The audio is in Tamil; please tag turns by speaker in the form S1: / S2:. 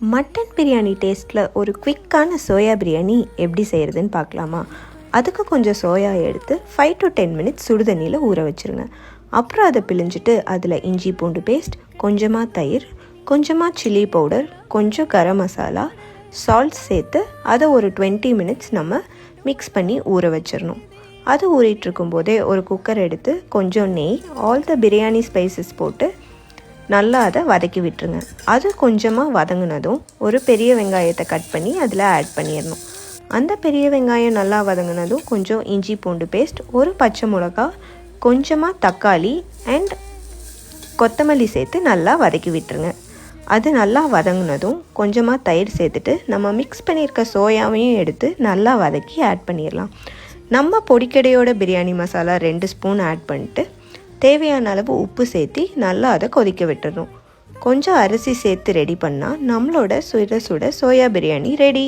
S1: மட்டன் பிரியாணி டேஸ்ட்டில் ஒரு குவிக்கான சோயா பிரியாணி எப்படி செய்கிறதுன்னு பார்க்கலாமா? அதுக்கு கொஞ்சம் சோயா எடுத்து 5 to 10 மினிட்ஸ் சுடுதண்ணியில் ஊற வச்சுருங்க. அப்புறம் அதை பிழிஞ்சிட்டு அதில் இஞ்சி பூண்டு பேஸ்ட், கொஞ்சமாக தயிர், கொஞ்சமாக சில்லி பவுடர், கொஞ்சம் கரம் மசாலா, சால்ட் சேர்த்து அதை ஒரு 20 மினிட்ஸ் நம்ம மிக்ஸ் பண்ணி ஊற வச்சிடணும். அது ஊறிட்டுருக்கும் போதே ஒரு குக்கர் எடுத்து கொஞ்சம் நெய், ஆல் த பிரியாணி ஸ்பைசஸ் போட்டு நல்லா அதை வதக்கி விட்டுருங்க. அது கொஞ்சமாக வதங்கினதும் ஒரு பெரிய வெங்காயத்தை கட் பண்ணி அதில் ஆட் பண்ணிடணும். அந்த பெரிய வெங்காயம் நல்லா வதங்கினதும் கொஞ்சம் இஞ்சி பூண்டு பேஸ்ட், ஒரு பச்சை மிளகா, கொஞ்சமாக தக்காளி அண்ட் கொத்தமல்லி சேர்த்து நல்லா வதக்கி விட்டுருங்க. அது நல்லா வதங்கினதும் கொஞ்சமாக தயிர் சேர்த்துட்டு நம்ம மிக்ஸ் பண்ணியிருக்க சோயாவையும் எடுத்து நல்லா வதக்கி ஆட் பண்ணிடலாம். நம்ம பொடிக்கடையோட பிரியாணி மசாலா 2 ஸ்பூன் ஆட் பண்ணிட்டு தேவையான அளவு உப்பு சேர்த்து நல்லா அதை கொதிக்க விட்டுறணும். கொஞ்சம் அரிசி சேர்த்து ரெடி பண்ணால் நம்மளோட சுட சுட சோயா பிரியாணி ரெடி.